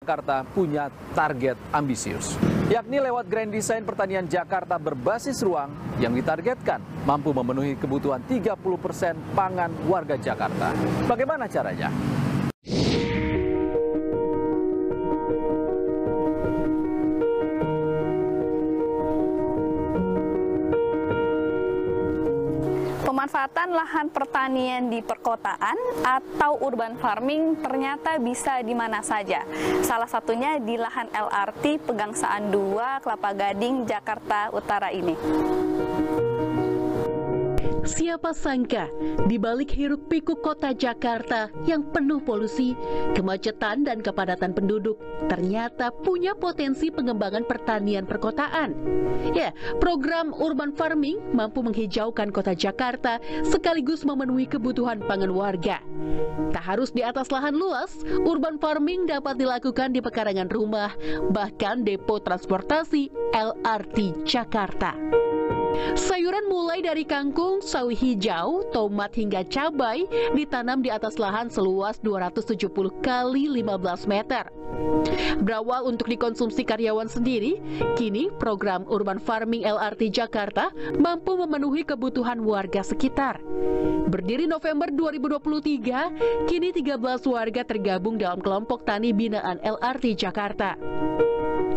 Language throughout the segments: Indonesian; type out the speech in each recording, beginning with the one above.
Jakarta punya target ambisius, yakni lewat Grand Design Pertanian Jakarta berbasis ruang yang ditargetkan mampu memenuhi kebutuhan 30% pangan warga Jakarta. Bagaimana caranya? Pemanfaatan lahan pertanian di perkotaan atau urban farming ternyata bisa di mana saja. Salah satunya di lahan LRT Pegangsaan 2, Kelapa Gading, Jakarta Utara ini. Siapa sangka, di balik hiruk-pikuk kota Jakarta yang penuh polusi, kemacetan dan kepadatan penduduk, ternyata punya potensi pengembangan pertanian perkotaan. Ya, program urban farming mampu menghijaukan kota Jakarta sekaligus memenuhi kebutuhan pangan warga. Tak harus di atas lahan luas, urban farming dapat dilakukan di pekarangan rumah, bahkan depo transportasi LRT Jakarta. Sayuran mulai dari kangkung, sawi hijau, tomat hingga cabai ditanam di atas lahan seluas 270 kali 15 meter. Berawal untuk dikonsumsi karyawan sendiri, kini program urban farming LRT Jakarta mampu memenuhi kebutuhan warga sekitar. Berdiri November 2023, kini 13 warga tergabung dalam kelompok tani binaan LRT Jakarta.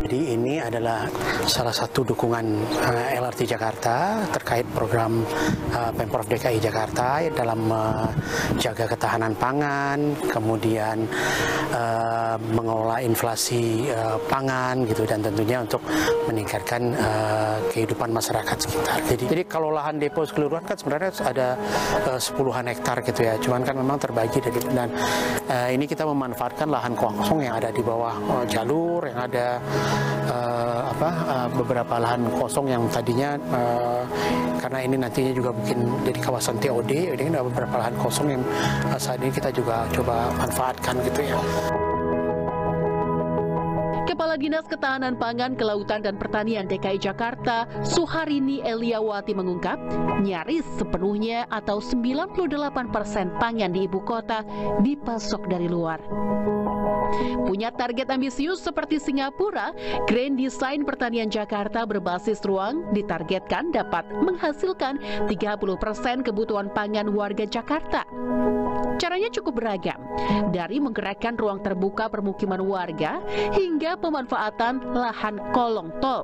Jadi ini adalah salah satu dukungan LRT Jakarta terkait program Pemprov DKI Jakarta dalam menjaga ketahanan pangan, kemudian mengelola inflasi pangan gitu, dan tentunya untuk meningkatkan kehidupan masyarakat sekitar. Jadi kalau lahan depo keseluruhan kan sebenarnya ada 10-an hektar gitu ya, cuman kan memang terbagi dari, dan ini kita memanfaatkan lahan kosong yang ada di bawah jalur, yang ada beberapa lahan kosong yang tadinya karena ini nantinya juga mungkin jadi kawasan TOD, jadi ada beberapa lahan kosong yang saat ini kita juga coba manfaatkan gitu ya. Kepala Dinas Ketahanan Pangan, Kelautan dan Pertanian DKI Jakarta, Suharini Eliawati mengungkap, nyaris sepenuhnya atau 98% pangan di ibu kota dipasok dari luar. Punya target ambisius seperti Singapura, Grand Design Pertanian Jakarta berbasis ruang ditargetkan dapat menghasilkan 30% kebutuhan pangan warga Jakarta. Caranya cukup beragam, dari menggerakkan ruang terbuka permukiman warga hingga pemanfaatan lahan kolong tol.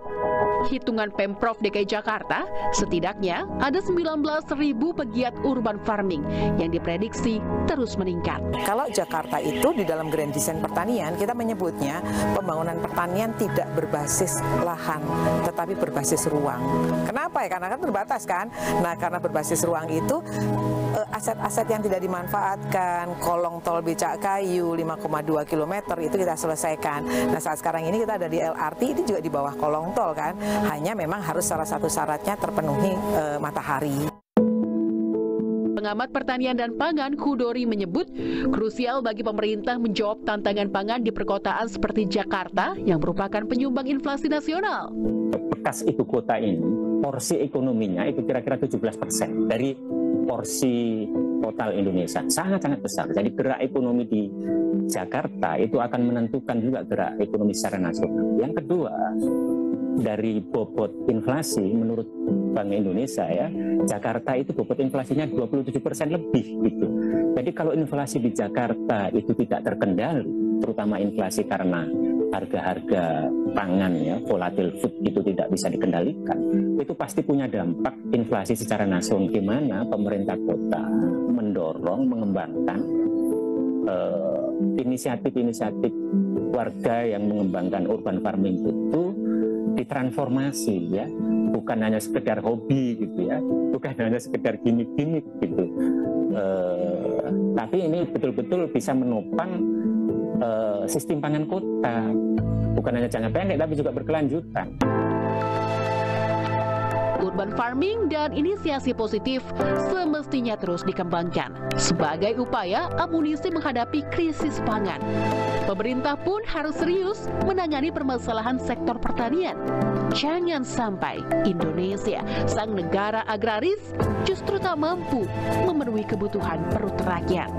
Hitungan Pemprov DKI Jakarta, setidaknya ada 19.000 pegiat urban farming yang diprediksi terus meningkat. Kalau Jakarta itu di dalam Grand Design Pertanian, kita menyebutnya pembangunan pertanian tidak berbasis lahan, tetapi berbasis ruang. Kenapa ya? Karena kan terbatas kan? Nah, karena berbasis ruang itu, aset-aset yang tidak dimanfaatkan, kolong tol becak kayu 5,2 km itu kita selesaikan. Nah, saat sekarang ini kita ada di LRT, ini juga di bawah kolong tol kan, hanya memang harus salah satu syaratnya terpenuhi matahari. Pengamat pertanian dan pangan Khudori menyebut krusial bagi pemerintah menjawab tantangan pangan di perkotaan seperti Jakarta yang merupakan penyumbang inflasi nasional. Bekas ibu kota ini, porsi ekonominya itu kira-kira 17% dari porsi total Indonesia, sangat-sangat besar. Jadi gerak ekonomi di Jakarta itu akan menentukan juga gerak ekonomi secara nasional. Yang kedua, dari bobot inflasi menurut Bank Indonesia ya, Jakarta itu bobot inflasinya 27% lebih gitu. Jadi kalau inflasi di Jakarta itu tidak terkendali, terutama inflasi karena harga-harga pangan ya, volatile food itu tidak bisa dikendalikan, itu pasti punya dampak inflasi secara nasional, di mana pemerintah kota mendorong, mengembangkan inisiatif-inisiatif warga yang mengembangkan urban farming itu ditransformasi ya, bukan hanya sekedar hobi gitu ya, bukan hanya sekedar gimmick-gimmick gitu, tapi ini betul-betul bisa menopang sistem pangan kota, bukan hanya jangka pendek tapi juga berkelanjutan. Urban farming dan inisiasi positif semestinya terus dikembangkan sebagai upaya amunisi menghadapi krisis pangan. Pemerintah pun harus serius menangani permasalahan sektor pertanian. Jangan sampai Indonesia, sang negara agraris, justru tak mampu memenuhi kebutuhan perut rakyat.